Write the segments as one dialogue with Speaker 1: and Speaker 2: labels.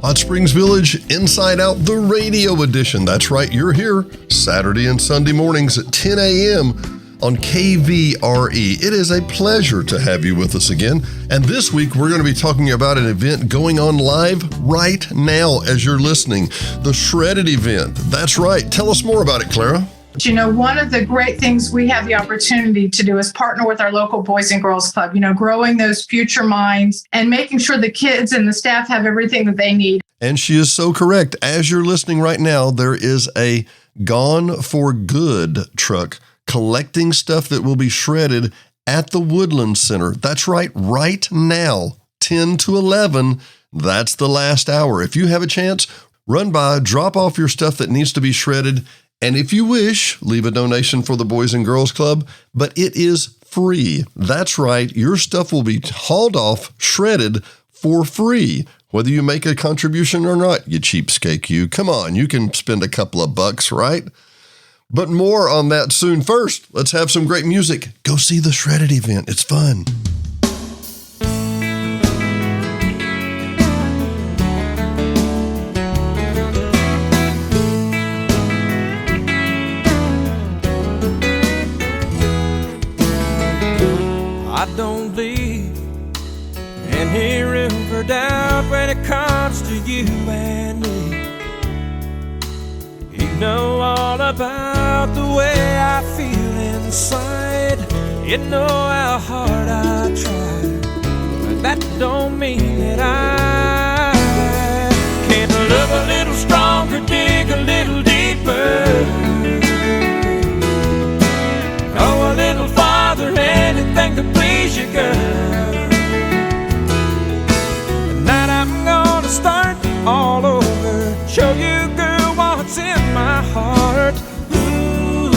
Speaker 1: Hot Springs Village, Inside Out, the radio edition. That's right, you're here Saturday and Sunday mornings at 10 a.m. on KVRE. It is a pleasure to have you with us again. And this week, we're going to be talking about an event going on live right now as you're listening, the Shredded event. That's right. Tell us more about it, Clara.
Speaker 2: You know, one of the great things we have the opportunity to do is partner with our local Boys and Girls Club, you know, growing those future minds and making sure the kids and the staff have everything that they need.
Speaker 1: And she is so correct. As you're listening right now, there is a Gone for Good truck collecting stuff that will be shredded at the Woodland Center. That's right now, 10 to 11. That's the last hour. If you have a chance, run by, drop off your stuff that needs to be shredded. And if you wish, leave a donation for the Boys and Girls Club, but it is free. That's right. Your stuff will be hauled off, shredded for free. Whether you make a contribution or not, you cheapskate you. Come on, you can spend a couple of bucks, right? But more on that soon. First, let's have some great music. Go see the Shredded event. It's fun.
Speaker 3: I don't leave any room for doubt when it comes to you and me. You know all about the way I feel inside. You know how hard I try, but that don't mean that I can't love a little stronger, dig a little deeper, go a little farther, anything to please you, girl. Tonight I'm gonna start all over, show you, girl, what's in my heart. Ooh,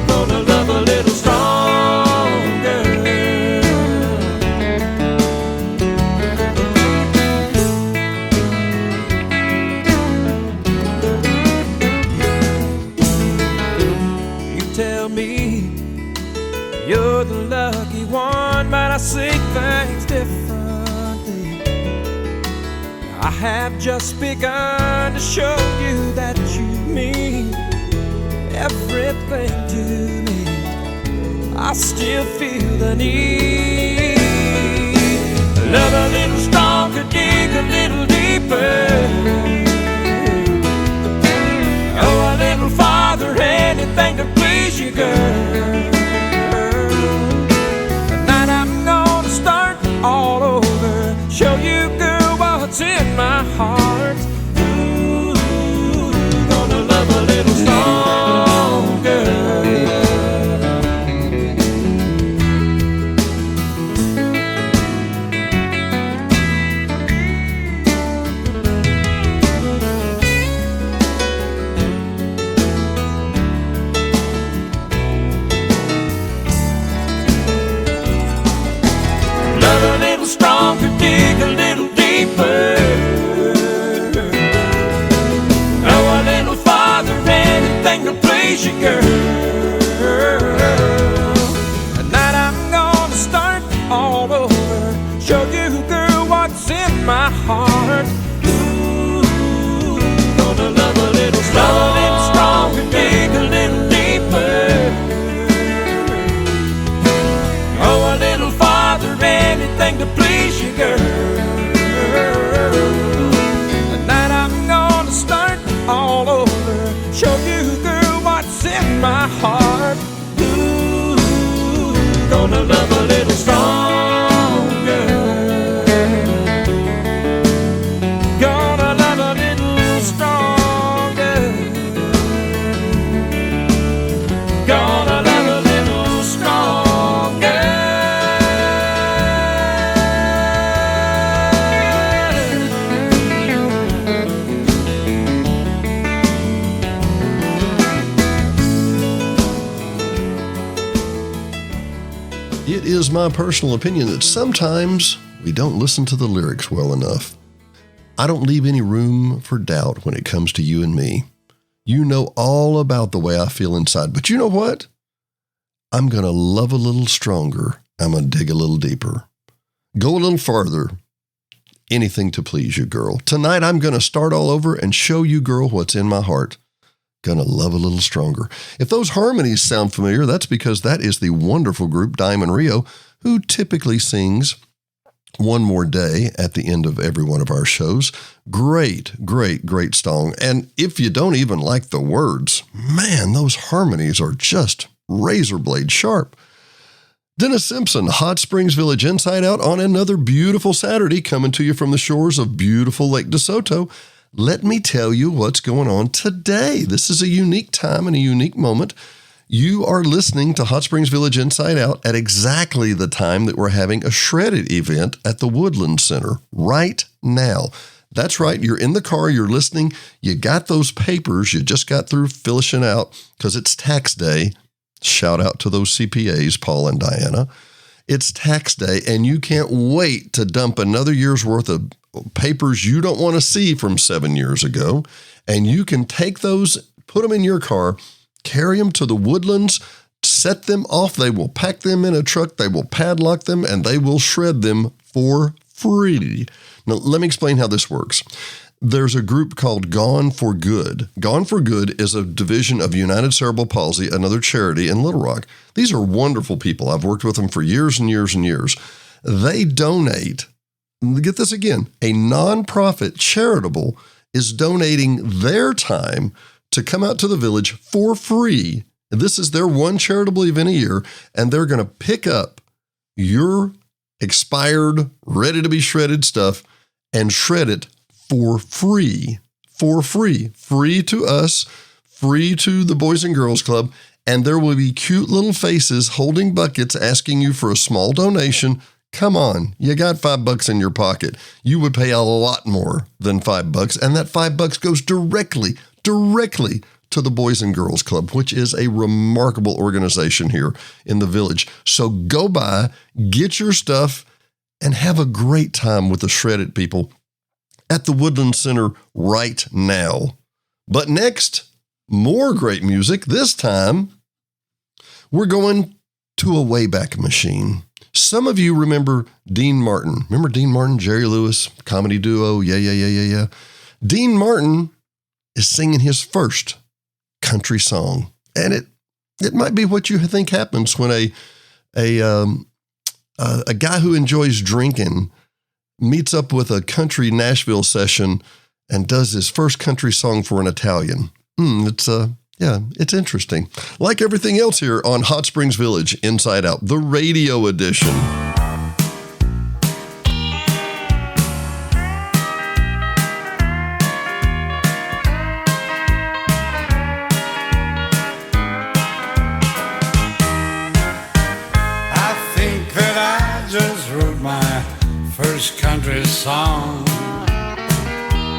Speaker 3: gonna love a little stronger. You tell me you're the lucky one, but I see things differently. I have just begun to show you that you mean everything to me. I still feel the need. Love a little stronger, dig a little deeper, go a little farther, anything to please you, girl. Tonight I'm gonna start all over, show you, girl, what's in my heart. Ooh, gonna love a little stronger. Love a little stronger, dig a little deeper, go a little farther, anything to please you, girl. Tonight I'm gonna start all over, show you, girl, what's in my heart. Ooh, gonna love a little stronger, dig a little deeper, go a little farther, anything to please you, girl. Tonight I'm gonna start all over, show you, girl, what's in my heart. Ooh, gonna love a little stronger, gonna love a little stronger, gonna love a little stronger.
Speaker 1: It is my personal opinion that sometimes we don't listen to the lyrics well enough. I don't leave any room for doubt when it comes to you and me. You know all about the way I feel inside, but you know what? I'm going to love a little stronger. I'm going to dig a little deeper. Go a little farther. anything to please you, girl. Tonight, I'm going to start all over and show you, girl, what's in my heart. Gonna love a little stronger. If those harmonies sound familiar, that's because that is the wonderful group Diamond Rio, who typically sings One More Day at the end of every one of our shows. Great song. And if you don't even like the words, man, those harmonies are just razor blade sharp. Dennis Simpson, Hot Springs Village Inside Out on another beautiful Saturday, coming to you from the shores of beautiful Lake DeSoto. Let me tell you what's going on today. This is a unique time and a unique moment. You are listening to Hot Springs Village Inside Out at exactly the time that we're having a shredded event at the Woodland Center right now. That's right. You're in the car. You're listening. You got those papers. You just got through filishing out because it's tax day. Shout out to those CPAs, Paul and Diana. It's tax day, and you can't wait to dump another year's worth of papers you don't want to see from 7 years ago. And you can take those, put them in your car, carry them to the Woodlands, set them off. They will pack them in a truck. They will padlock them, and they will shred them for free. Now, let me explain how this works. There's a group called Gone for Good. Gone for Good is a division of United Cerebral Palsy, another charity in Little Rock. These are wonderful people. I've worked with them for years and years and years. They donate, get this again, a nonprofit charitable is donating their time to come out to the village for free. This is their one charitable event a year, and they're going to pick up your expired, ready to be shredded stuff and shred it for free, free to us, free to the Boys and Girls Club, and there will be cute little faces holding buckets asking you for a small donation. Come on, you got $5 in your pocket. You would pay a lot more than $5, and that $5 goes directly to the Boys and Girls Club, which is a remarkable organization here in the village. So go by, get your stuff, and have a great time with the shredded people at the Woodland Center right now. But next, more great music. This time, we're going to a Wayback Machine. Some of you remember Dean Martin. Remember Dean Martin, Jerry Lewis, comedy duo, yeah. Dean Martin is singing his first country song. And it might be what you think happens when a guy who enjoys drinking meets up with a country Nashville session and does his first country song for an Italian. It's interesting. Like everything else here on Hot Springs Village Inside Out, the radio edition.
Speaker 4: I think that I just wrote my first country song.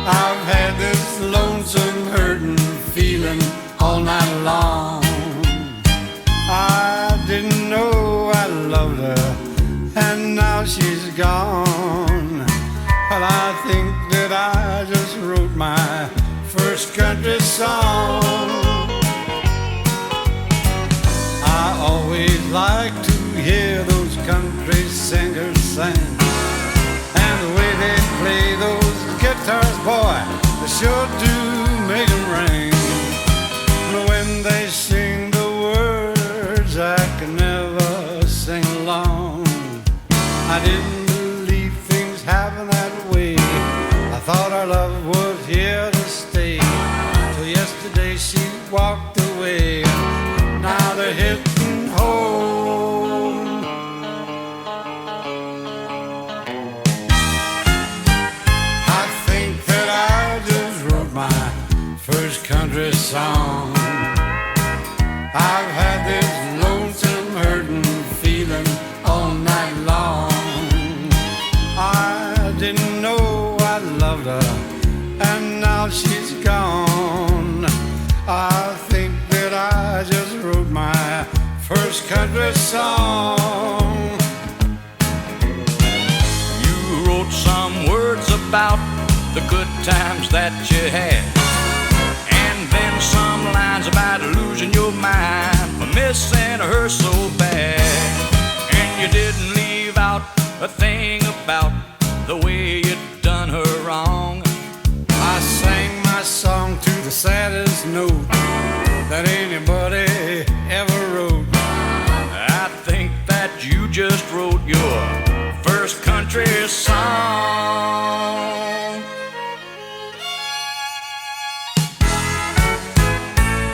Speaker 4: I've had this lonesome, hurting feeling all night long. I didn't know I loved her, and now she's gone. Well, I think that I just wrote my first country song. I always like to hear those country singers sing, and the way they play those guitars, boy, they sure do make 'em ring. When they sing the words, I can never sing along. I didn't believe things happen that way. I thought our love was here to stay. Till yesterday she walked away. Now they're hitting home. I think that I just wrote my first country song. I've had this lonesome, hurting feeling all night long. I didn't know I loved her, and now she's gone. I think that I just wrote my first country song.
Speaker 5: You wrote some words about the good times that you had, and then some lines about losing your mind for missing her so bad. And you didn't leave out a thing about the way you done
Speaker 4: saddest note that anybody ever wrote.
Speaker 5: I think that you just wrote your first country song.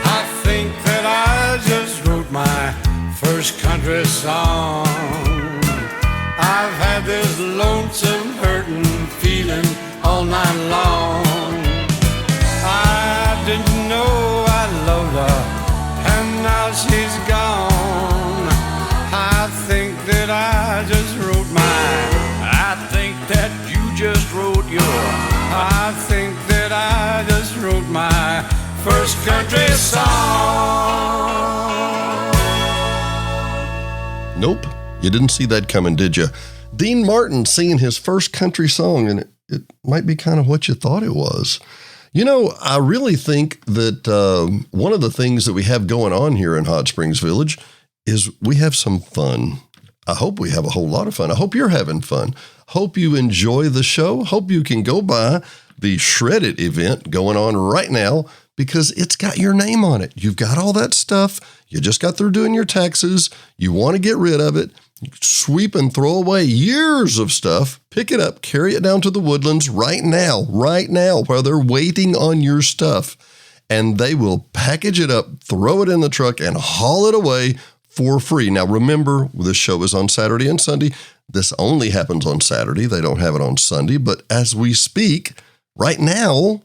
Speaker 4: I think that I just wrote my first country song. I've had this lonesome, hurting feeling all night long. I didn't know I loved her, and now she's gone. I think that I just wrote
Speaker 5: I think that you just wrote your
Speaker 4: I think that I just wrote my first country song.
Speaker 1: Nope, you didn't see that coming, did you? Dean Martin singing his first country song, and it might be kind of what you thought it was. You know, I really think that one of the things that we have going on here in Hot Springs Village is we have some fun. I hope we have a whole lot of fun. I hope you're having fun. Hope you enjoy the show. Hope you can go by the Shred It event going on right now because it's got your name on it. You've got all that stuff. You just got through doing your taxes. You want to get rid of it. Sweep and throw away years of stuff. Pick it up, carry it down to the Woodlands right now, while they're waiting on your stuff. And they will package it up, throw it in the truck, and haul it away for free. Now, remember, this show is on Saturday and Sunday. This only happens on Saturday. They don't have it on Sunday. But as we speak, right now,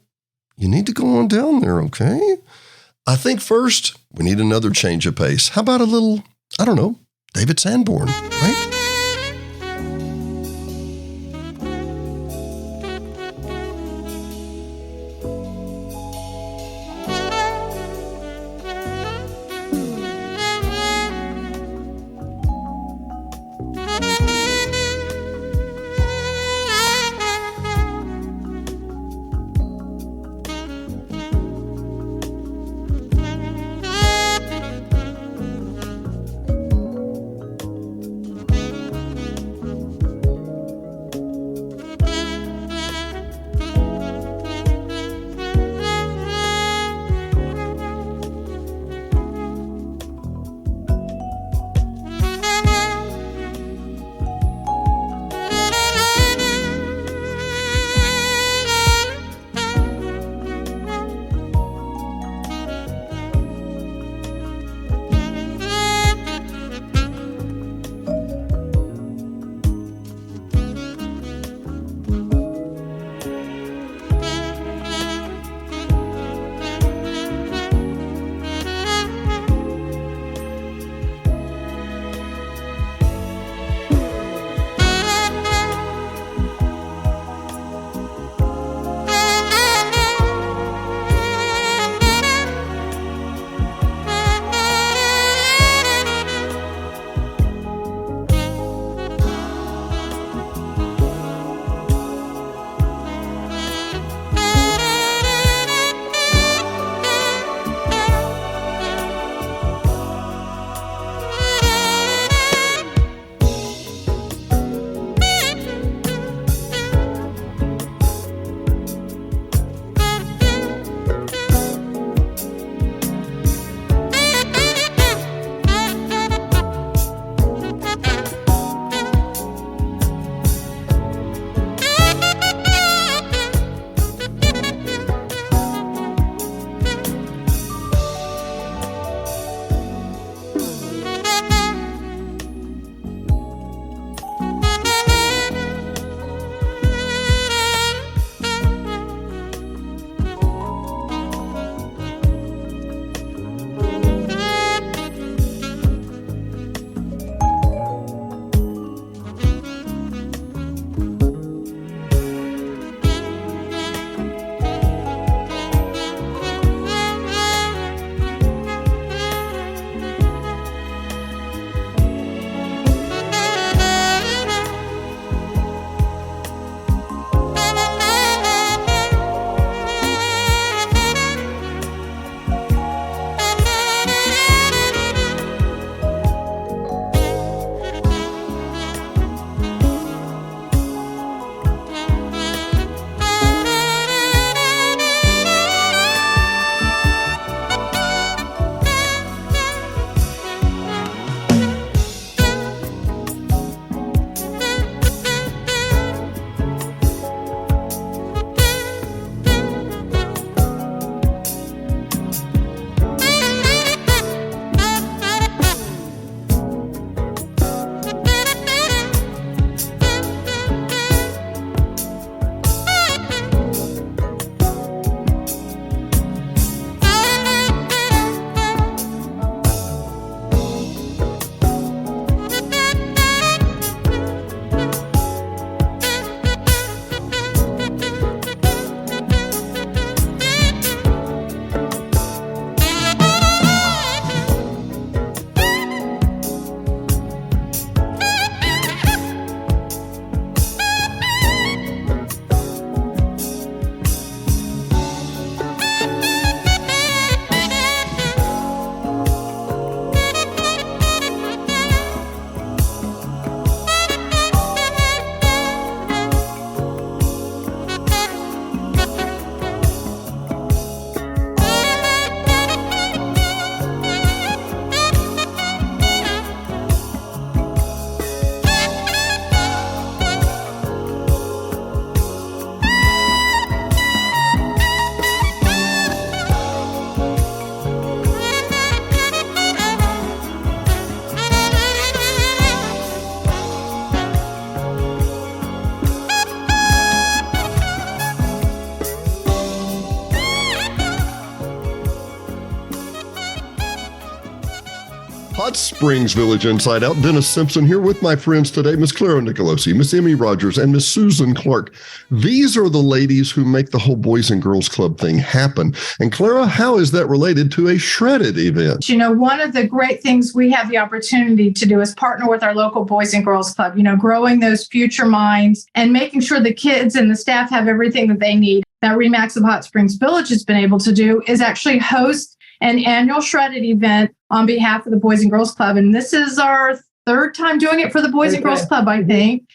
Speaker 1: you need to go on down there, okay? I think first, we need another change of pace. How about a little, I don't know, David Sanborn, right? Hot Springs Village Inside Out. Dennis Simpson here with my friends today, Miss Clara Nicolosi, Miss Emmy Rogers, and Miss Susan Clark. These are the ladies who make the whole Boys and Girls Club thing happen. And Clara, how is that related to a shredded event?
Speaker 2: You know, one of the great things we have the opportunity to do is partner with our local Boys and Girls Club, you know, growing those future minds and making sure the kids and the staff have everything that they need. That RE/MAX of Hot Springs Village has been able to do is actually host an annual shredded event on behalf of the Boys and Girls Club. And this is our third time doing it for the Boys and Girls Club, I think.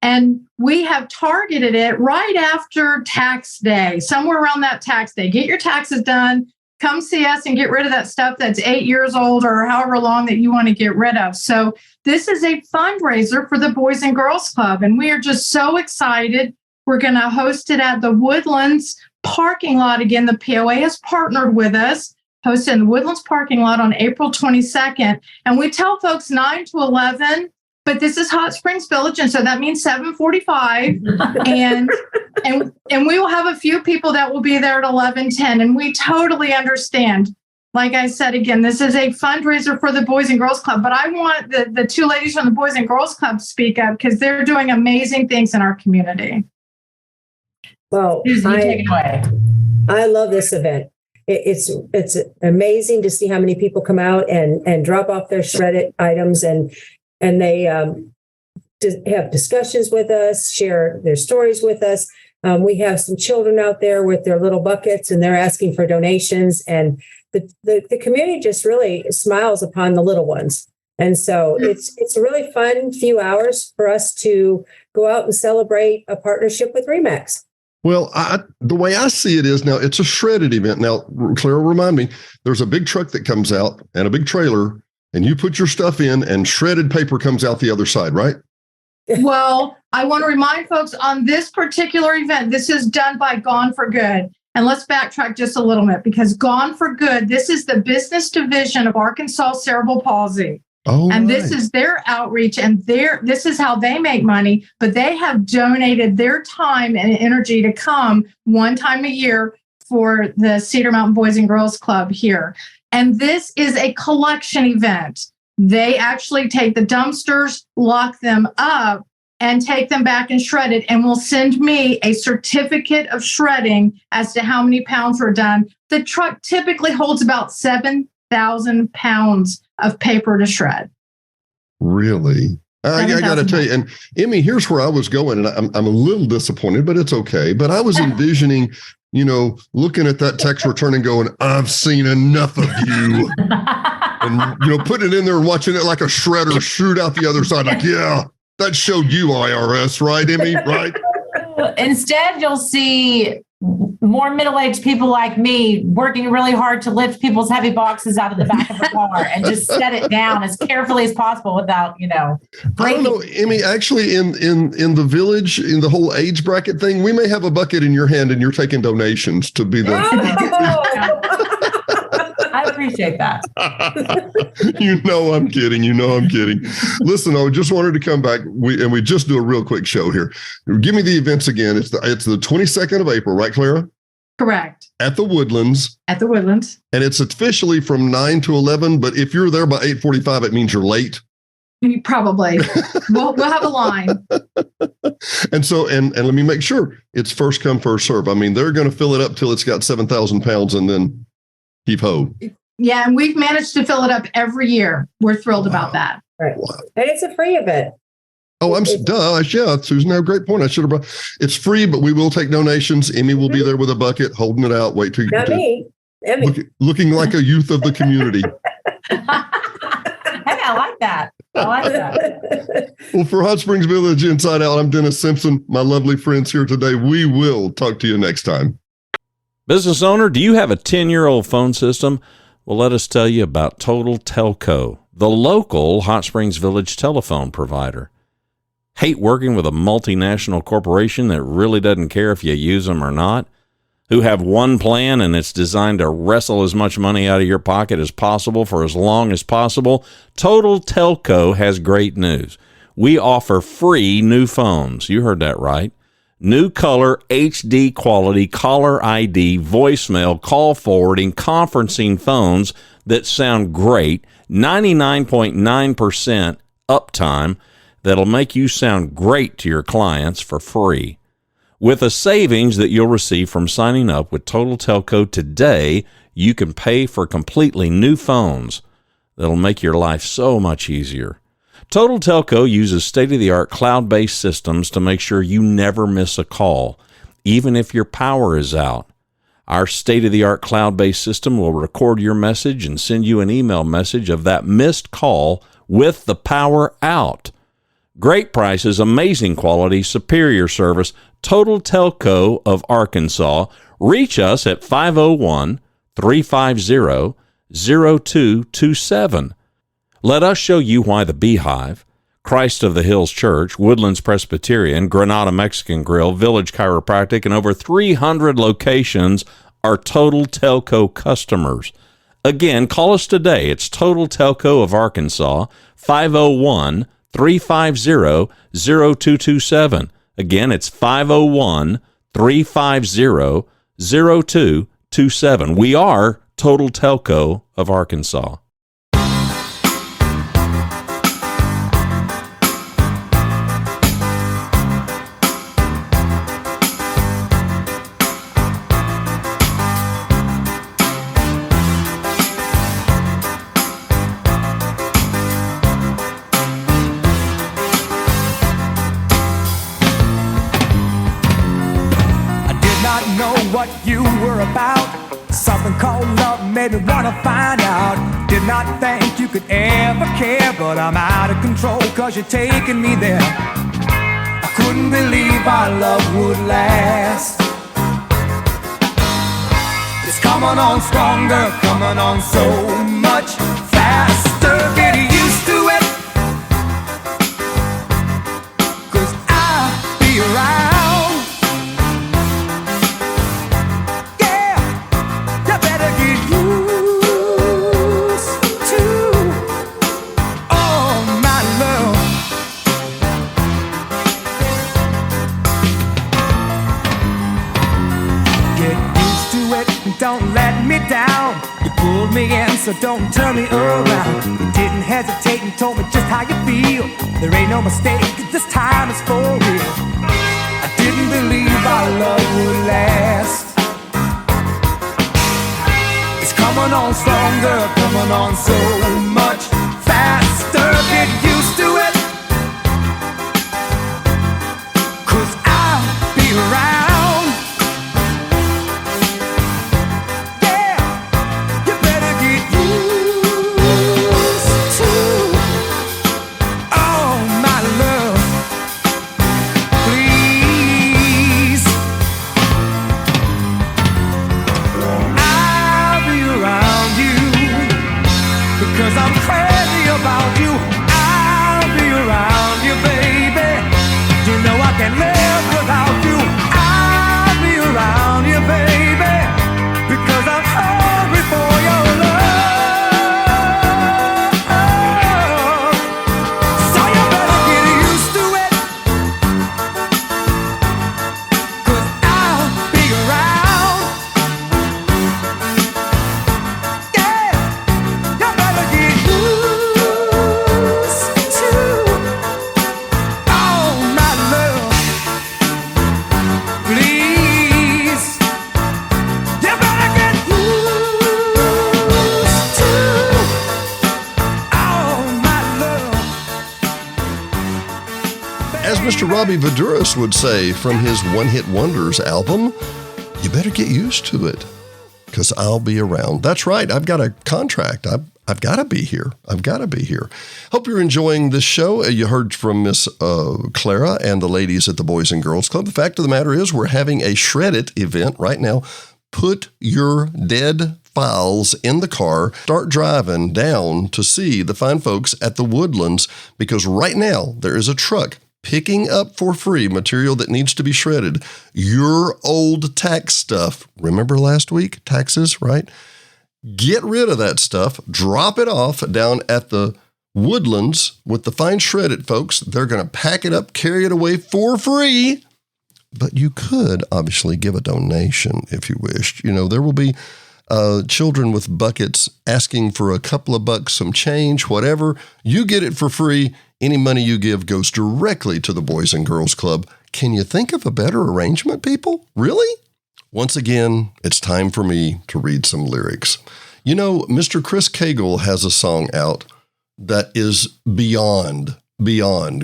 Speaker 2: And we have targeted it right after tax day, somewhere around that tax day. Get your taxes done. Come see us and get rid of that stuff that's 8 years old or however long that you want to get rid of. So this is a fundraiser for the Boys and Girls Club. And we are just so excited. We're going to host it at the Woodlands parking lot. Again, the POA has partnered with us. Hosted in the Woodlands parking lot on April 22nd. And we tell folks 9 to 11, but this is Hot Springs Village, and so that means 7:45. and we will have a few people that will be there at 11:10, and we totally understand. Like I said, again, this is a fundraiser for the Boys and Girls Club, but I want the two ladies from the Boys and Girls Club to speak up because they're doing amazing things in our community.
Speaker 6: Well,
Speaker 7: Susan, take it away.
Speaker 6: I love this event. It's amazing to see how many people come out and drop off their shredded items and they have discussions with us, share their stories with us. We have some children out there with their little buckets and they're asking for donations, and the community just really smiles upon the little ones. And so it's a really fun few hours for us to go out and celebrate a partnership with RE/MAX.
Speaker 1: Well, the way I see it is now it's a shredded event. Now, Clara, remind me, there's a big truck that comes out and a big trailer, and you put your stuff in and shredded paper comes out the other side, right?
Speaker 2: Well, I want to remind folks on this particular event, this is done by Gone for Good. And let's backtrack just a little bit because Gone for Good, this is the business division of Arkansas Cerebral Palsy.
Speaker 1: Oh,
Speaker 2: and
Speaker 1: right.
Speaker 2: This is their outreach and this is how they make money, but they have donated their time and energy to come one time a year for the Cedar Mountain Boys and Girls Club here. And this is a collection event. They actually take the dumpsters, lock them up, and take them back and shred it, and will send me a certificate of shredding as to how many pounds were done. The truck typically holds about 7,000 pounds of paper to shred.
Speaker 1: Really? I got to tell you, and Emmy, here's where I was going, and I'm a little disappointed, but it's okay. But I was envisioning, looking at that tax return and going, I've seen enough of you. And, putting it in there and watching it like a shredder shoot out the other side. Like, yeah, that showed you IRS, right, Emmy? Right?
Speaker 7: Instead, you'll see more middle-aged people like me working really hard to lift people's heavy boxes out of the back of the car and just set it down as carefully as possible without,
Speaker 1: I don't know, Emmy, actually in the village, in the whole age bracket thing, we may have a bucket in your hand and you're taking donations to be the...
Speaker 7: I appreciate that.
Speaker 1: I'm kidding. Listen, I just wanted to come back. We just do a real quick show here. Give me the events again. It's the 22nd of April, right, Clara?
Speaker 2: Correct.
Speaker 1: At the Woodlands.
Speaker 2: At the Woodlands.
Speaker 1: And it's officially from 9 to 11, but if you're there by 8:45, it means you're late.
Speaker 2: Probably. we'll have a line.
Speaker 1: And so, and let me make sure it's first come, first serve. I mean, they're going to fill it up till it's got 7,000 pounds and then heave ho.
Speaker 2: Yeah, and we've managed to fill it up every year. We're thrilled about that.
Speaker 6: Right. Wow. And it's a free event.
Speaker 1: Oh, yeah, Susan, a great point. I should have brought. It's free, but we will take donations. Emmy will be there with a bucket, holding it out. Wait till you
Speaker 6: Not me. Emmy.
Speaker 1: Looking like a youth of the community.
Speaker 7: Hey, I like that.
Speaker 1: Well, for Hot Springs Village Inside Out, I'm Dennis Simpson. My lovely friends here today. We will talk to you next time.
Speaker 8: Business owner, do you have a 10-year-old phone system? Well, let us tell you about Total Telco, the local Hot Springs Village telephone provider. Hate working with a multinational corporation that really doesn't care if you use them or not, who have one plan and it's designed to wrestle as much money out of your pocket as possible for as long as possible? Total Telco has great news. We offer free new phones. You heard that right. New color, HD quality, caller ID, voicemail, call forwarding, conferencing phones that sound great, 99.9% uptime that'll make you sound great to your clients for free. With a savings that you'll receive from signing up with Total Telco today, you can pay for completely new phones that'll make your life so much easier. Total Telco uses state-of-the-art cloud-based systems to make sure you never miss a call, even if your power is out. Our state-of-the-art cloud-based system will record your message and send you an email message of that missed call with the power out. Great prices, amazing quality, superior service. Total Telco of Arkansas. Reach us at 501-350-0227. Let us show you why the Beehive, Christ of the Hills Church, Woodlands Presbyterian, Granada Mexican Grill, Village Chiropractic, and over 300 locations are Total Telco customers. Again, call us today. It's Total Telco of Arkansas, 501-350-0227. Again, it's 501-350-0227. We are Total Telco of Arkansas.
Speaker 3: What you were about, something called love made me wanna find out. Did not think you could ever care, but I'm out of control 'cause you're taking me there. I couldn't believe our love would last. It's coming on stronger, coming on so much faster. Get used to it, 'cause I'll be around. Don't let me down. You pulled me in, so don't turn me around. You didn't hesitate and told me just how you feel. There ain't no mistake, this time is for real. I didn't believe our love would last. It's coming on stronger, coming on so much faster. Get used to it, 'cause I'll be around.
Speaker 1: Mr. Robbie Vaduris would say from his One Hit Wonders album, you better get used to it because I'll be around. That's right. I've got a contract. I've got to be here. I've got to be here. Hope you're enjoying this show. You heard from Miss Clara and the ladies at the Boys and Girls Club. The fact of the matter is we're having a Shred It event right now. Put your dead files in the car, start driving down to see the fine folks at the Woodlands, because right now there is a truck picking up for free material that needs to be shredded. Your old tax stuff. Remember last week? Taxes, right? Get rid of that stuff. Drop it off down at the Woodlands with the fine Shred It folks. They're going to pack it up, carry it away for free. but you could obviously give a donation if you wished. There will be children with buckets asking for a couple of bucks, some change, whatever. You get it for free. Any money you give goes directly to the Boys and Girls Club. Can you think of a better arrangement, people? Really? Once again, it's time for me to read some lyrics. Mr. Chris Cagle has a song out that is beyond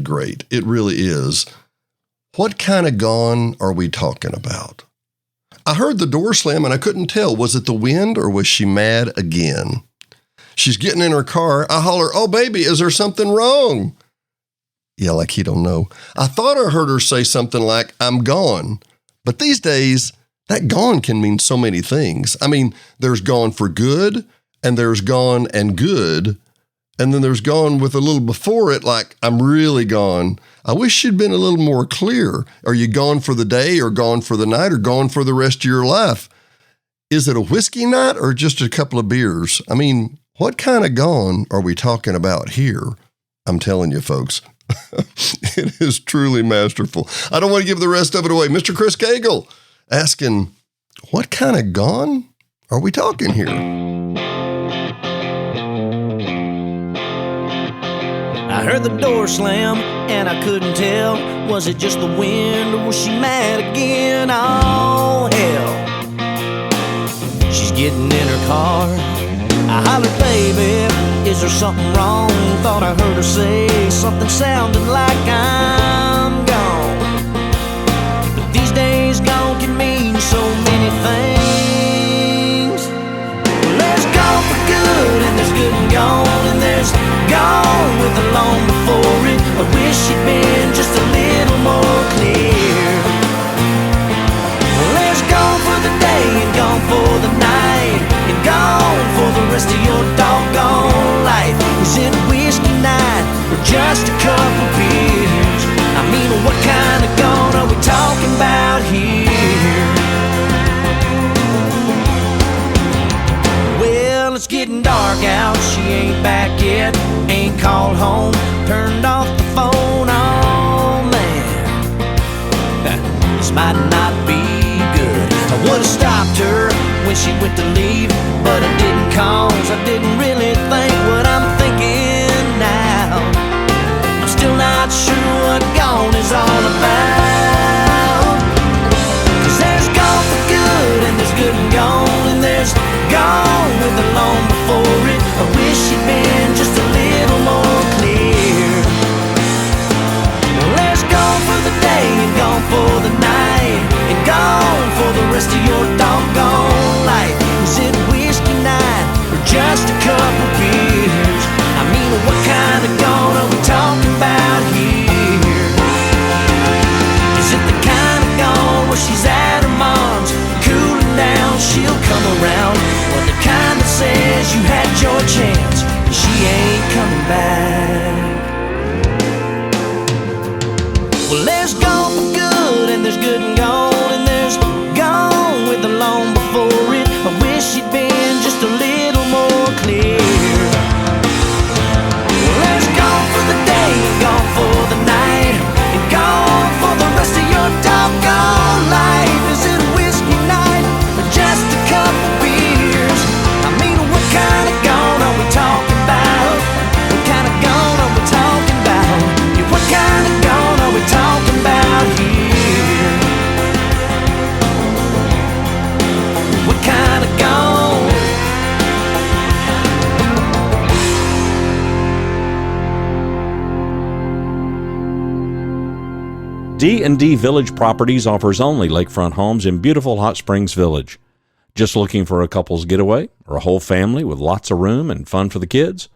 Speaker 1: great. It really is. What kind of gone are we talking about? I heard the door slam and I couldn't tell. Was it the wind or was she mad again? She's getting in her car. I holler, "Oh, baby, is there something wrong?" Yeah, like he don't know. I thought I heard her say something like, "I'm gone." But these days, that gone can mean so many things. I mean, there's gone for good, and there's gone and good, and then there's gone with a little before it, like, "I'm really gone." I wish she'd been a little more clear. Are you gone for the day or gone for the night or gone for the rest of your life? Is it a whiskey night or just a couple of beers? I mean, what kind of gone are we talking about here? I'm telling you, folks, it is truly masterful. I don't want to give the rest of it away. Mr. Chris Cagle asking, what kind of gone are we talking here?
Speaker 9: I heard the door slam and I couldn't tell. Was it just the wind or was she mad again? Oh, hell. She's getting in her car. I hollered, "Baby, is there something wrong?" Thought I heard her say something sounding like, "I'm gone." But these days gone can mean so many things. Well, there's gone for good and there's good and gone, and there's gone with the long before it. I wish she'd been just a little more clear. Well, there's gone for the day and gone for the night, and gone for the rest of your doggone life. Is it whiskey night or just a couple beers? I mean, what kind of gone are we talking about here? Well, it's getting dark out, she ain't back yet, ain't called home, turned off the phone. Oh man, this might not be good. I would've stopped her when she went to leave, but I didn't, cause I didn't really think what I'm thinking now. I'm still not sure what gone is all about. Cause there's gone for good and there's good and gone, and there's gone with the long before it. I wish she'd been just a little more clear. Well, there's gone for the day and gone for the night, and gone for the rest of your doggone life. Is it whiskey night or just a couple beers? I mean, what kind of gone are we talking about here? Is it the kind of gone where she's at her mom's, cooling down, she'll come around? Or the kind that says you had your chance, she ain't coming back? Well, there's gone for good and there's good and gone, and there's gone with the long before it. I wish she'd been just a little more clear. Well, there's gone for the day and gone for the night, and gone for the rest of your doggone life. Is it whiskey night or just a couple beers? I mean, what kind of gone are we talking about? What kind of gone are we talking about? Yeah, what kind of gone are we talking about here? What kind of gone?
Speaker 8: D&D Village Properties offers only lakefront homes in beautiful Hot Springs Village. Just looking for a couple's getaway or a whole family with lots of room and fun for the kids?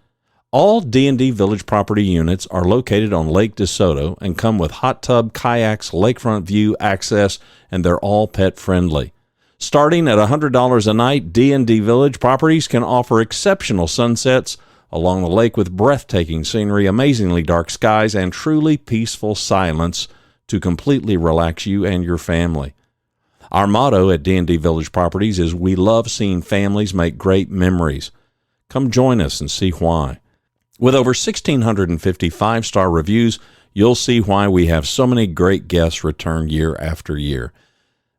Speaker 8: All D&D Village property units are located on Lake DeSoto and come with hot tub, kayaks, lakefront view, access, and they're all pet friendly. Starting at $100 a night, D&D Village properties can offer exceptional sunsets along the lake with breathtaking scenery, amazingly dark skies, and truly peaceful silence to completely relax you and your family. Our motto at D&D Village Properties is we love seeing families make great memories. Come join us and see why. With over 1,650 five-star reviews, You'll see why we have so many great guests return year after year.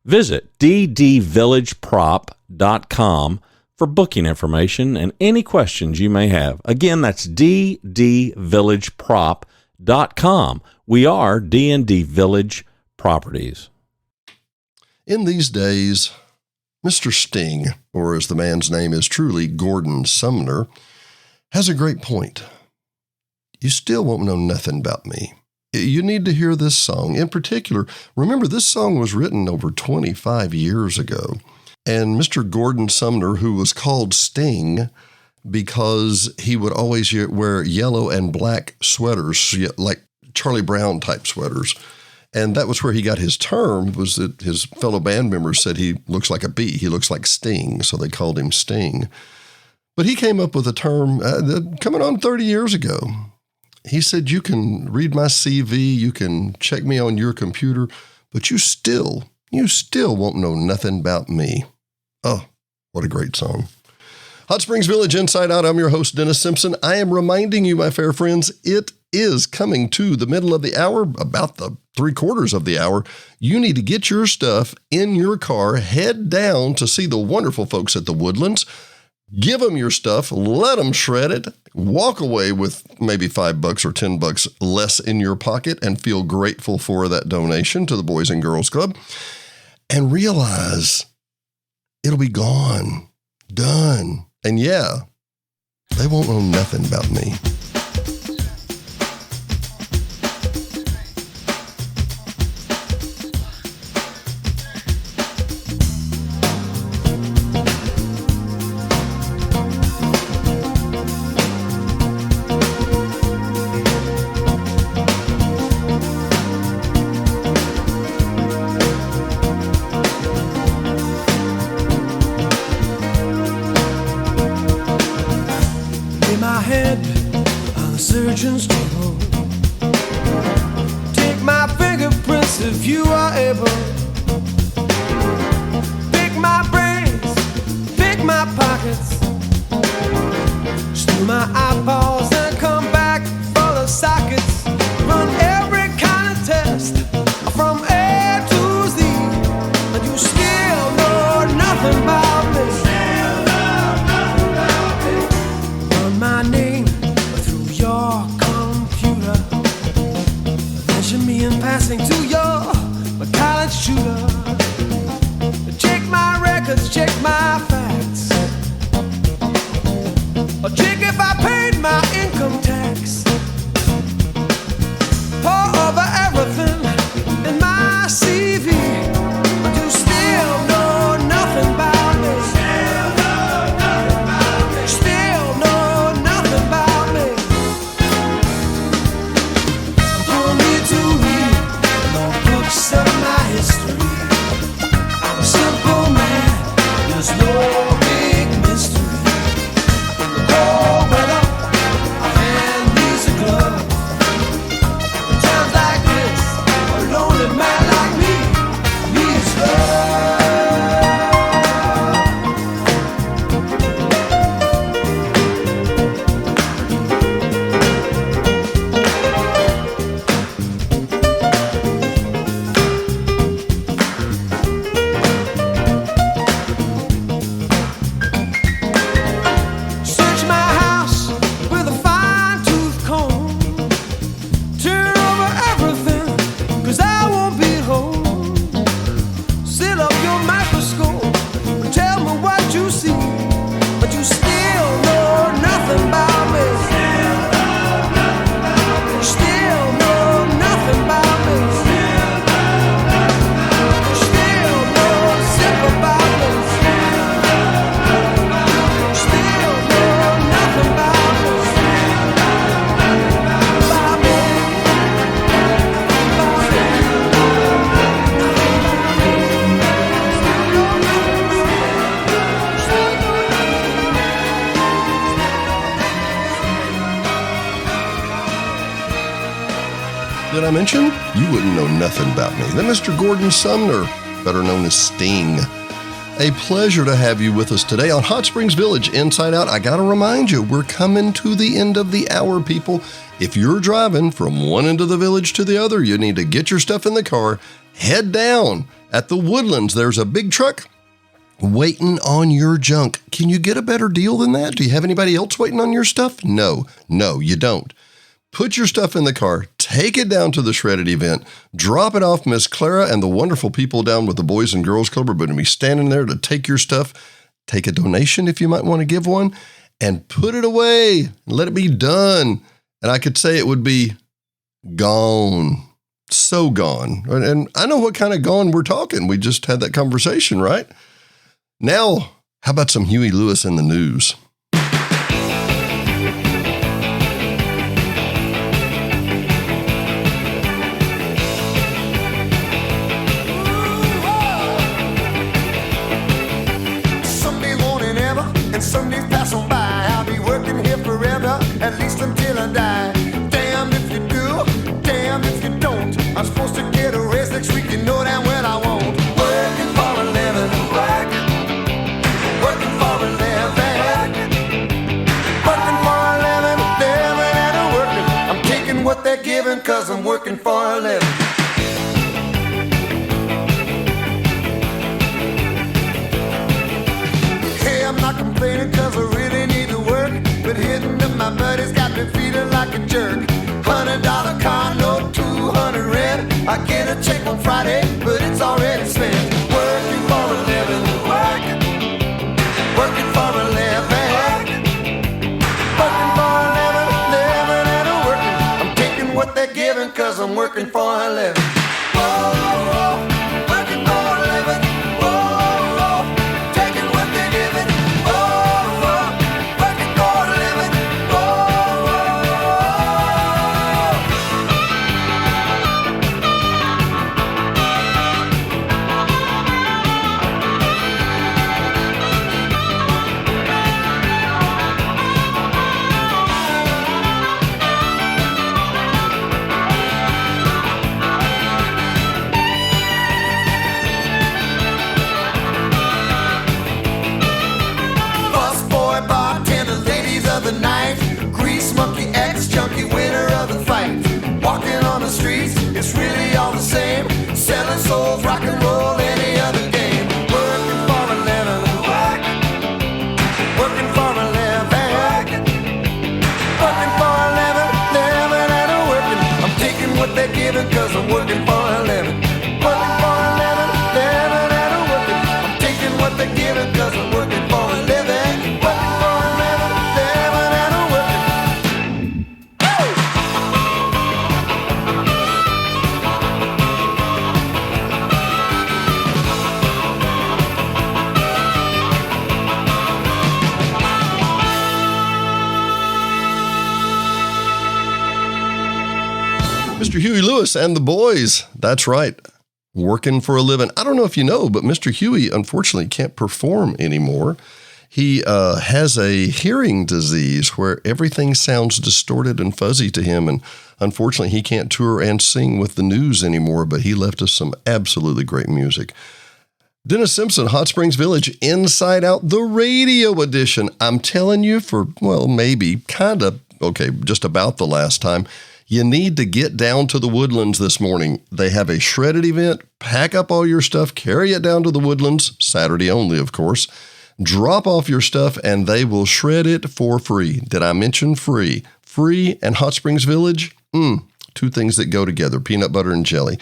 Speaker 8: Visit ddvillageprop.com for booking information and any questions you may have. Again, that's ddvillageprop.com. We are D&D Village Properties.
Speaker 1: In these days, Mr. Sting, or as the man's name is truly Gordon Sumner, has a great point. You still won't know nothing about me. You need to hear this song. In particular, remember this song was written over 25 years ago. And Mr. Gordon Sumner, who was called Sting because he would always wear yellow and black sweaters, like Charlie Brown type sweaters. And that was where he got his term, was that his fellow band members said he looks like a bee. He looks like Sting, so they called him Sting. But he came up with a term coming on 30 years ago. He said, you can read my CV, you can check me on your computer, but you still won't know nothing about me. Oh, what a great song. Hot Springs Village Inside Out. I'm your host, Dennis Simpson. I am reminding you, my fair friends, it is coming to the middle of the hour, about the 3/4 of the hour. You need to get your stuff in your car, head down to see the wonderful folks at the Woodlands. Give them your stuff, let them shred it, walk away with maybe $5 or $10 less in your pocket and feel grateful for that donation to the Boys and Girls Club, and realize it'll be gone, done. And yeah, they won't know nothing about me.
Speaker 3: If you are able, pick my brains, pick my pockets, steal my eyeballs and come back full of sockets. Run every kind of test from A to Z, and you still know nothing about me. Run my name through your computer, mention me in passing to your college shooter. Check my records, check my facts, or check if I paid my income tax. Pour over everything in my CV, but you still know nothing about me. Still know nothing about me. You need to read more books of my history. I'm a simple man, there's no big mystery. In the cold weather, a hand needs a glove. In times like this, a lonely man like me needs love. Search my house with a fine-tooth comb. Turn over everything, 'cause I won't be home. Set up your microscope and tell me what you see, but you still know nothing about me. Still know nothing about me. Still know simple about me. Still know nothing about me. About me.
Speaker 1: Did I mention? You wouldn't know nothing about me. Then Mr. Gordon Sumner, better known as Sting. A pleasure to have you with us today on Hot Springs Village Inside Out. I got to remind you, we're coming to the end of the hour, people. If you're driving from one end of the village to the other, you need to get your stuff in the car, head down. At the Woodlands, there's a big truck waiting on your junk. Can you get a better deal than that? Do you have anybody else waiting on your stuff? No, you don't. Put your stuff in the car, take it down to the shredded event, drop it off. Miss Clara and the wonderful people down with the Boys and Girls Club are going to be standing there to take your stuff, take a donation if you might want to give one, and put it away and let it be done. And I could say it would be gone. So gone. And I know what kind of gone we're talking. We just had that conversation, right? Now, how about some Huey Lewis in the news?
Speaker 10: Someday won't it ever, and someday pass on by. I'll be working here forever, at least until I die. Damn if you do, damn if you don't. I'm supposed to get a raise next week, you know damn well I won't. Working for a living, working for a living, working for a living, living and a working. I'm taking what they're giving, cause I'm working for a living. Hey, I'm not complaining cause I really need to work, but hitting up my buddies got me feeling like a jerk. $100 car note, 200 rent. I get a check on Friday, but it's already spent. Working for a living, working for a living, working for a living, living and a working. I'm taking what they're giving, cause I'm working for a living. Whoa, working for a living. Whoa, taking what they're giving. Whoa, working for a living. Busboy, bartender, ladies of the night, grease monkey, ex-junkie, winner of the fight. Walking on the streets, it's really all the same. Selling souls, rock and roll, any other game. Working for a living, working for a living, working for a living, living and a working. I'm taking what they're giving, cause I'm working for a living. Working for a living, living and a working. I'm taking what they're giving, cause I'm working for a living. Working for a living, living and a working.
Speaker 1: Mr. Huey Lewis and the boys. That's right. Working for a living. I don't know if you know, but Mr. Huey unfortunately can't perform anymore. He has a hearing disease where everything sounds distorted and fuzzy to him. And unfortunately, he can't tour and sing with the news anymore, but he left us some absolutely great music. Dennis Simpson, Hot Springs Village, Inside Out, the radio edition. I'm telling you for, well, maybe kind of, okay, just about the last time, you need to get down to the Woodlands this morning. They have a shredded event. Pack up all your stuff, carry it down to the Woodlands, Saturday only, of course. Drop off your stuff, and they will shred it for free. Did I mention free? Free and Hot Springs Village? Two things that go together, peanut butter and jelly.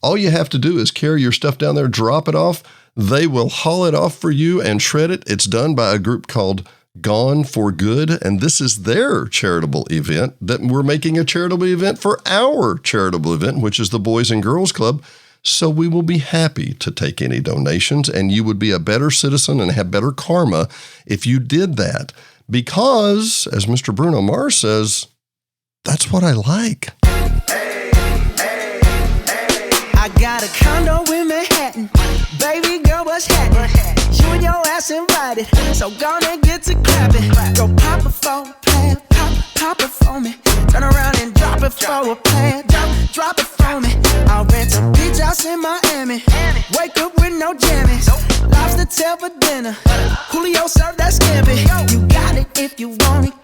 Speaker 1: All you have to do is carry your stuff down there, drop it off. They will haul it off for you and shred it. It's done by a group called Gone for Good, and this is their charitable event that we're making a charitable event for our charitable event, which is the Boys and Girls Club. So we will be happy to take any donations, and you would be a better citizen and have better karma if you did that. Because, as Mr. Bruno Mars says, that's what I like.
Speaker 9: I got a condo in Manhattan. Baby girl, what's happening? You and your ass invited, so gonna get to clapping. Go pop a phone, pop pop it for me. Turn around and drop it for a plan. Drop it for me. I'll rent a beach house in Miami. Wake up with no jammies. Lobster tail for dinner. Julio served that scampi. You got it if you want it.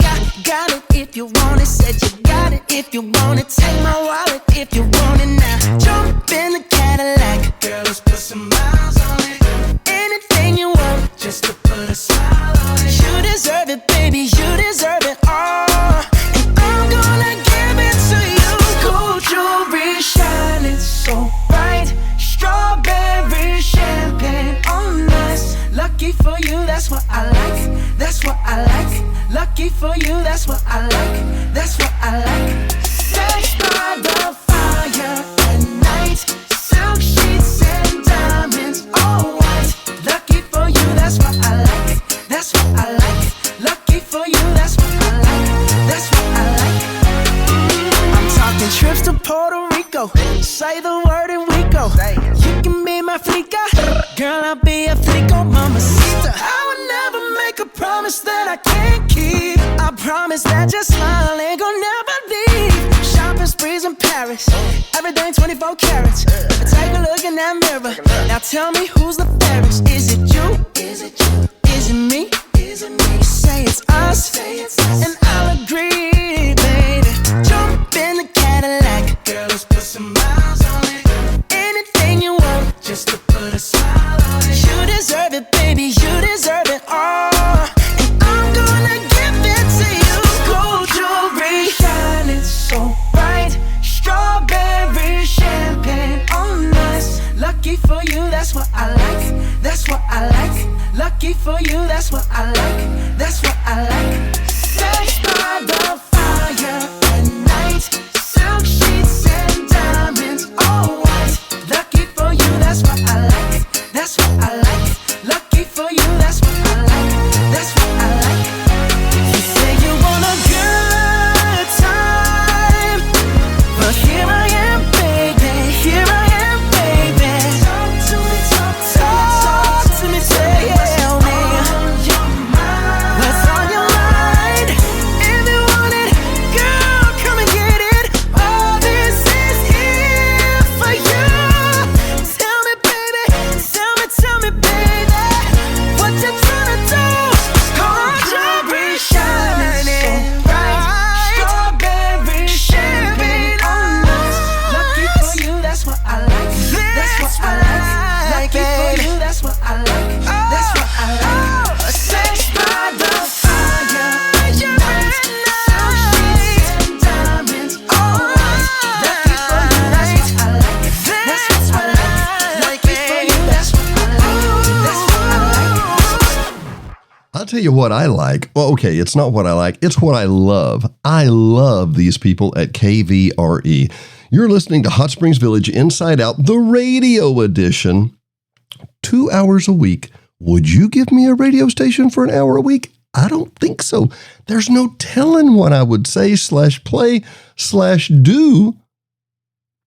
Speaker 9: Got it if you want it. Said you got it if you want it. Take my wallet if you want it now. Jump in the Cadillac. Girl, let's put some miles on it. Anything you want, just to put a smile on it. You deserve it, baby. You deserve it all. And I'm gonna give it to you. Gold jewelry shining so bright. Strawberry champagne on us. Lucky for you, that's what I like. That's what I like. Lucky for you, that's what I like. That's what I like. Sex by the fire at night. Silk sheets and diamonds, all white. Lucky for you, that's what I like. That's what I like. Lucky for you, that's what I like. That's what I like. I'm talking trips to Puerto Rico. Say the word and we go. You can be my flica. Girl, I'll be a flico, mamacita. I would never make a promise that I can't keep. I promise that your smile ain't gonna never leave. Shopping sprees in Paris. Everything 24 carats. Take a look in that mirror. Now tell me who's the fairest. Is it you? Is it you? Is it me? Is it me? Say it's us. And I'll agree, baby. Jump in the Cadillac. Girl, let's put some miles on it. Anything you want, just to put a smile on it. You deserve it, baby. You deserve it all. And I'm gonna give it to you. Gold jewelry shining so bright. Strawberry champagne on us. Lucky for you, that's what I like. That's what I like. Lucky for you, that's what I like. That's what I like. Sex by the fire at night. Silk sheets and diamonds, all white. Lucky for you, that's what I like. That's what I like. Lucky for you, that's what I like. That's what I like. You say you want a good time, but here I am, baby. Here I am, baby. Talk to me, talk to me, tell me what's on your mind. If you want it, girl, come and get it. All this is here for you. Tell me, baby, tell me, baby, what you tryna do? Gold jewelry shining bright. Strawberry champagne on us. Lucky for you, that's what I like. That's what I like. Lucky for you, that's what I like. That's what I like. Sex by the fire at night. Silk sheets and diamonds, all white. Lucky for you, that's what I like. That's what I like. Lucky for you, that's what I like. That's what I like.
Speaker 1: I'll tell you what I like. Well, okay, it's not what I like. It's what I love. I love these people at KVRE. You're listening to Hot Springs Village Inside Out, the radio edition, 2 hours a week. Would you give me a radio station for an hour a week? I don't think so. There's no telling what I would say /play/do.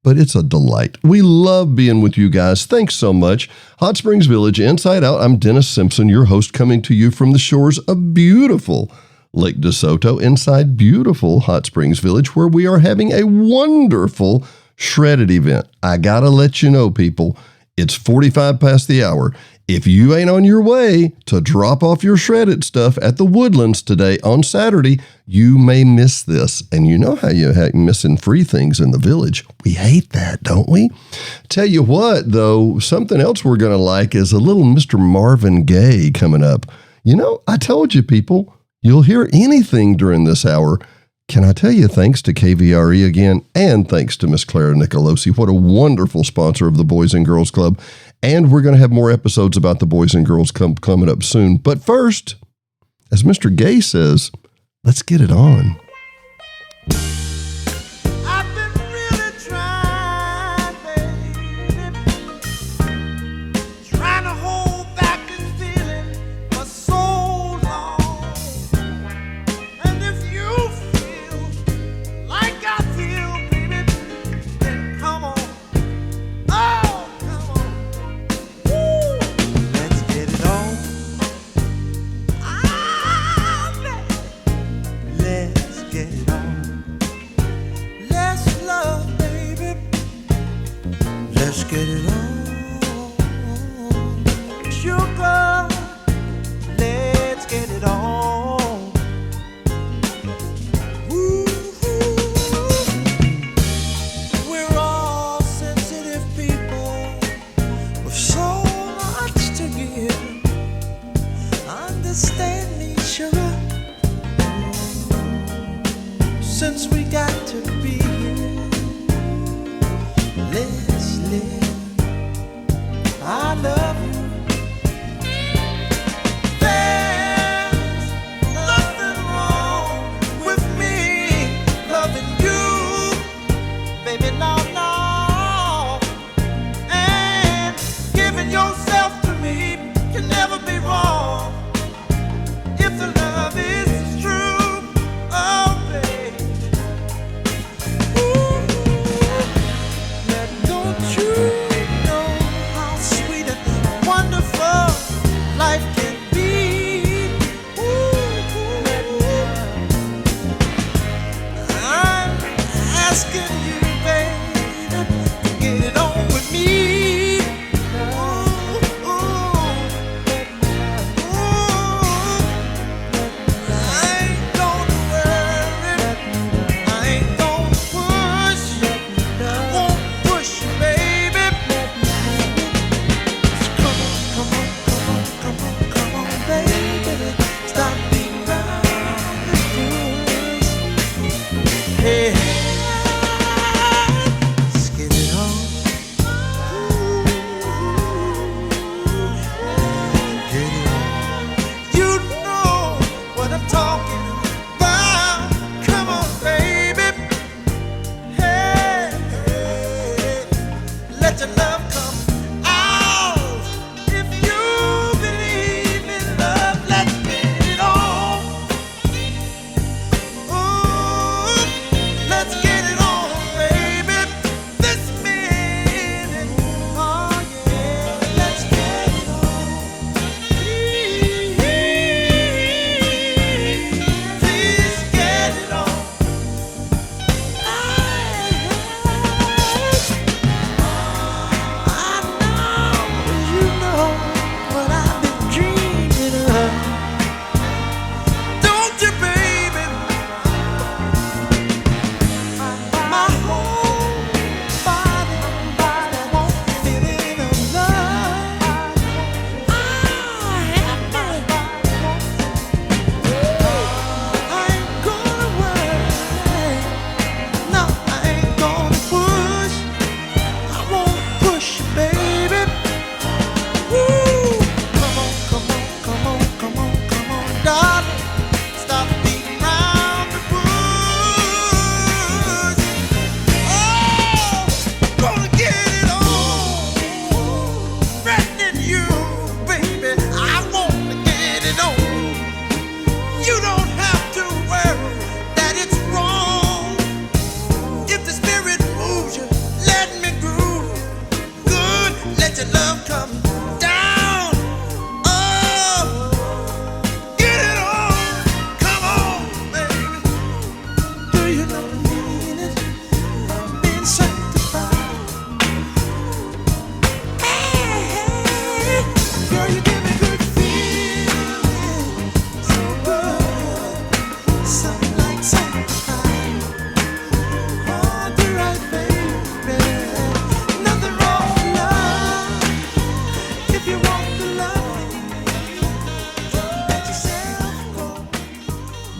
Speaker 1: But it's a delight. We love being with you guys. Thanks so much. Hot Springs Village, Inside Out. I'm Dennis Simpson, your host, coming to you from the shores of beautiful Lake DeSoto, inside beautiful Hot Springs Village, where we are having a wonderful shredded event. I gotta let you know, people, it's 45 past the hour. If you ain't on your way to drop off your shredded stuff at the Woodlands today on Saturday, you may miss this. And you know how you hate missing free things in the village. We hate that, don't we? Tell you what, though, something else we're going to like is a little Mr. Marvin Gaye coming up. You know, I told you, people, you'll hear anything during this hour. Can I tell you, thanks to KVRE again, and thanks to Miss Clara Nicolosi. What a wonderful sponsor of the Boys and Girls Club. And we're going to have more episodes about the Boys and Girls coming up soon. But first, as Mr. Gay says, let's get it on.
Speaker 10: I've been really trying, baby, trying to hold back this feeling for so long. And if you feel like I feel, baby, then come on. Oh, come on. Woo. Let's get it on. Ah, baby. Let's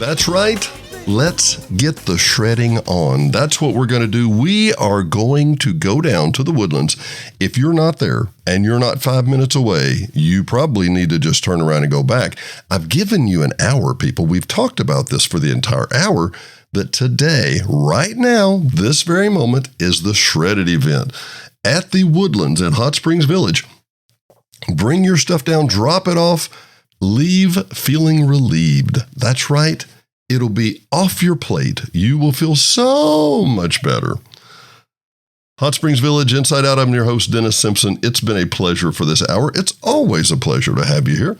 Speaker 1: That's right. Let's get the shredding on. That's what we're going to do. We are going to go down to the Woodlands. If you're not there and you're not 5 minutes away, you probably need to just turn around and go back. I've given you an hour, people. We've talked about this for the entire hour, but today, right now, this very moment, is the shredded event at the Woodlands in Hot Springs Village. Bring your stuff down, drop it off, leave feeling relieved. That's right. It'll be off your plate. You will feel so much better. Hot Springs Village, Inside Out. I'm your host, Dennis Simpson. It's been a pleasure for this hour. It's always a pleasure to have you here.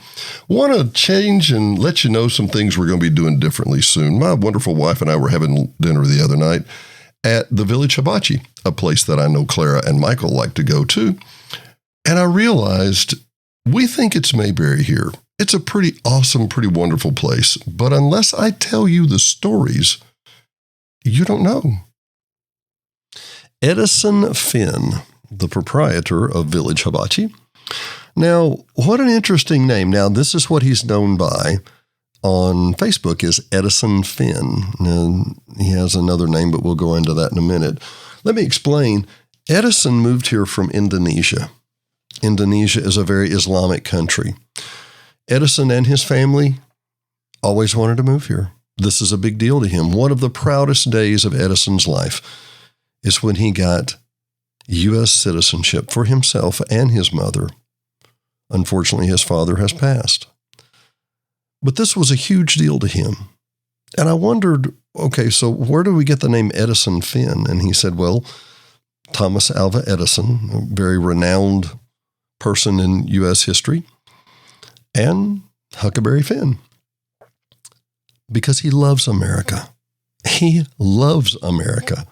Speaker 1: Want to change and let you know some things we're going to be doing differently soon. My wonderful wife and I were having dinner the other night at the Village Hibachi, a place that I know Clara and Michael like to go to. And I realized we think it's Mayberry here. It's a pretty awesome, pretty wonderful place. But unless I tell you the stories, you don't know. Edison Finn, the proprietor of Village Hibachi. Now, what an interesting name. Now, this is what he's known by on Facebook is Edison Finn. And he has another name, but we'll go into that in a minute. Let me explain. Edison moved here from Indonesia. Indonesia is a very Islamic country. Edison and his family always wanted to move here. This is a big deal to him. One of the proudest days of Edison's life is when he got U.S. citizenship for himself and his mother. Unfortunately, his father has passed. But this was a huge deal to him. And I wondered, okay, so where do we get the name Edison Finn? And he said, well, Thomas Alva Edison, a very renowned person in U.S. history, and Huckleberry Finn, because he loves America. He loves America.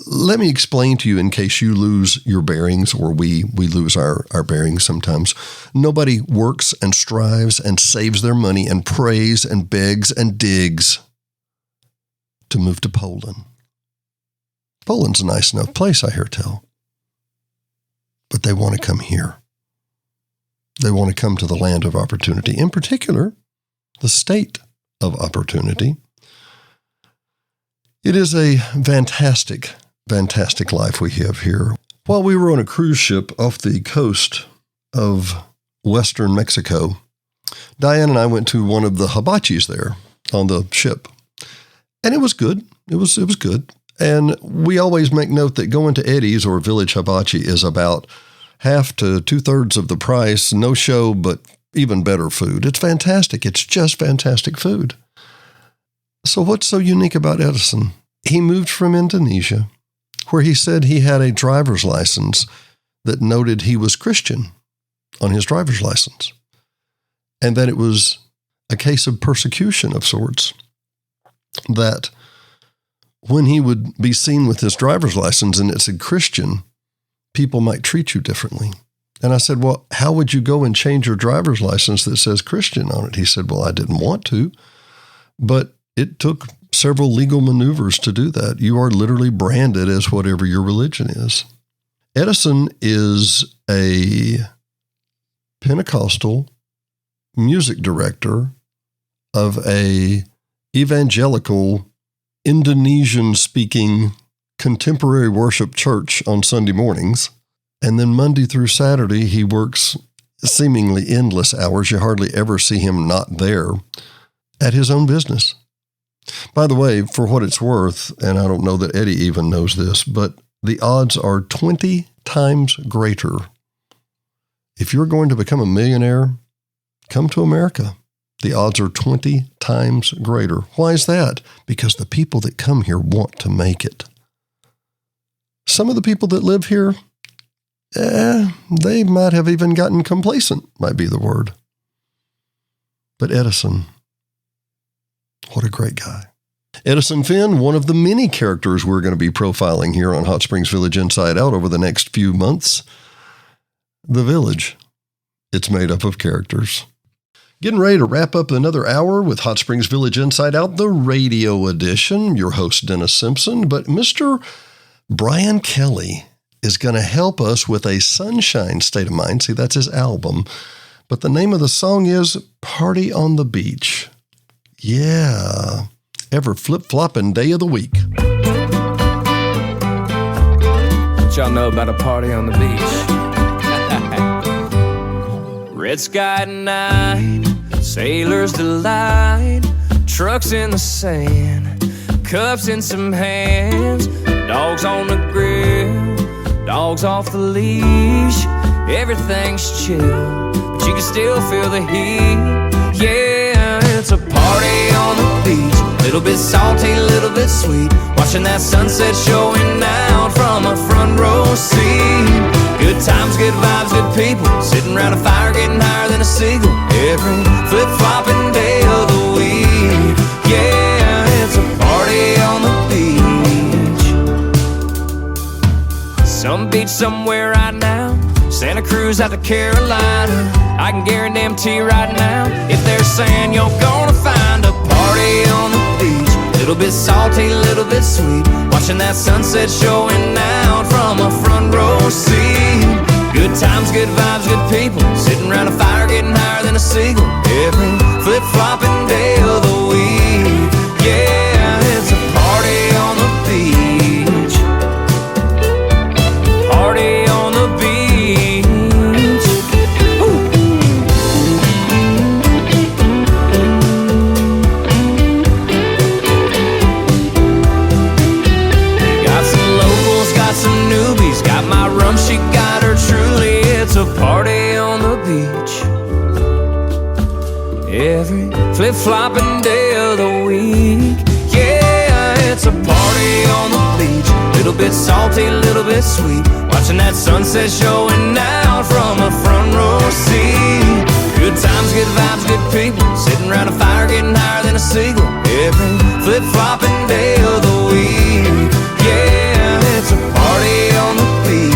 Speaker 1: Let me explain to you in case you lose your bearings or we lose our bearings sometimes. Nobody works and strives and saves their money and prays and begs and digs to move to Poland. Poland's a nice enough place, I hear tell. But they want to come here. They want to come to the land of opportunity, in particular, the state of opportunity. It is a fantastic, fantastic life we have here. While we were on a cruise ship off the coast of western Mexico, Diane and I went to one of the hibachis there on the ship. And it was good. It was good. And we always make note that going to Eddie's or Village Hibachi is about half to 2/3 of the price, no show, but even better food. It's fantastic. It's just fantastic food. So what's so unique about Edison? He moved from Indonesia, where he said he had a driver's license that noted he was Christian on his driver's license, and that it was a case of persecution of sorts, that when he would be seen with his driver's license and it said Christian, people might treat you differently. And I said, well, how would you go and change your driver's license that says Christian on it? He said, well, I didn't want to, but it took several legal maneuvers to do that. You are literally branded as whatever your religion is. Edison is a Pentecostal music director of a evangelical Indonesian-speaking contemporary worship church on Sunday mornings. And then Monday through Saturday, he works seemingly endless hours. You hardly ever see him not there at his own business. By the way, for what it's worth, and I don't know that Eddie even knows this, but the odds are 20 times greater. If you're going to become a millionaire, come to America. The odds are 20 times greater. Why is that? Because the people that come here want to make it. Some of the people that live here, they might have even gotten complacent, might be the word. But Edison, what a great guy. Edison Finn, one of the many characters we're going to be profiling here on Hot Springs Village Inside Out over the next few months. The Village, it's made up of characters. Getting ready to wrap up another hour with Hot Springs Village Inside Out, the radio edition. Your host, Dennis Simpson, but Mr. Brian Kelly is going to help us with a sunshine state of mind. See, that's his album. But the name of the song is Party on the Beach. Yeah. Ever flip-flopping day of the week.
Speaker 9: What y'all know about a party on the beach? Red sky at night, sailor's delight, trucks in the sand, cups in some hands, dogs on the grill, dogs off the leash. Everything's chill, but you can still feel the heat. Yeah, it's a party on the beach, little bit salty, little bit sweet, watching that sunset showing out from a front row seat. Good times, good vibes, good people, sitting around a fire getting higher than a seagull every flip-flopping day of the week. Yeah, it's a party on the beach. Some beach somewhere right now, Santa Cruz out to Carolina. I can guarantee right now, if they're saying you're gonna find a party on the beach, little bit salty, little bit sweet, watching that sunset showing out from a front row seat. Good times, good vibes, good people, sitting around a fire getting higher than a seagull every flip-flopping day of the week. Yeah, it's a party on the beach. Party on the beach. She got her truly, it's a party on the beach. Every flip-flopping day of the week. Yeah, it's a party on the beach, little bit salty, little bit sweet, watching that sunset showing out from a front row seat. Good times, good vibes, good people, sitting around a fire getting higher than a seagull every flip-flopping day of the week. Yeah, it's a party on the beach.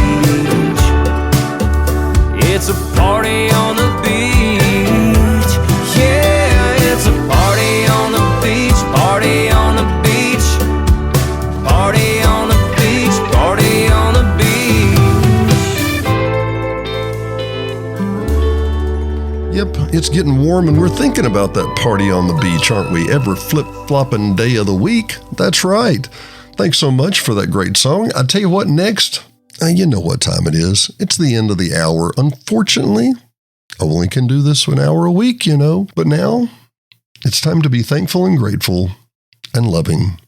Speaker 9: It's a party on the beach. Yeah, it's a party on the beach. Party on the beach. Party on the beach. Party on the beach.
Speaker 1: Yep, it's getting warm and we're thinking about that party on the beach, aren't we? Every flip-flopping day of the week. That's right. Thanks so much for that great song. I tell you what, next, you know what time it is. It's the end of the hour. Unfortunately, I only can do this an hour a week, you know. But now, it's time to be thankful and grateful and loving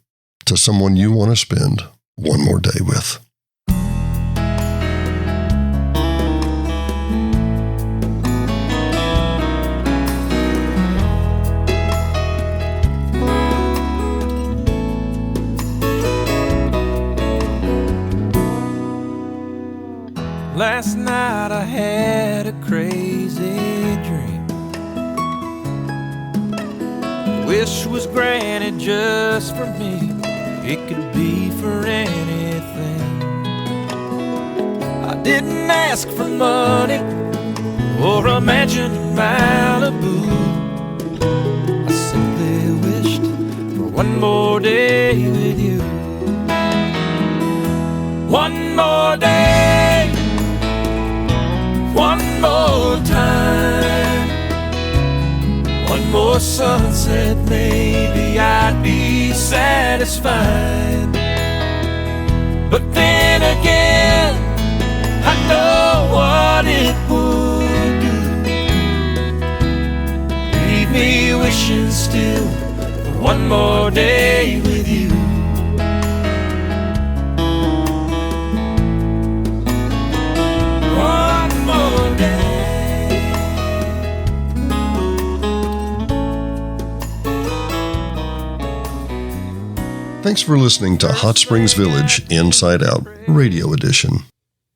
Speaker 1: to someone you want to spend one more day with.
Speaker 3: Last night I had a crazy dream. Wish was granted just for me. It could be for anything. I didn't ask for money or a mansion in Malibu. I simply wished for one more day with you. One more day, one more time, one more sunset, maybe I'd be satisfied. But then again, I know what it would do. Leave me wishing still for one more day with you. One more day.
Speaker 1: Thanks for listening to Hot Springs Village Inside Out Radio Edition.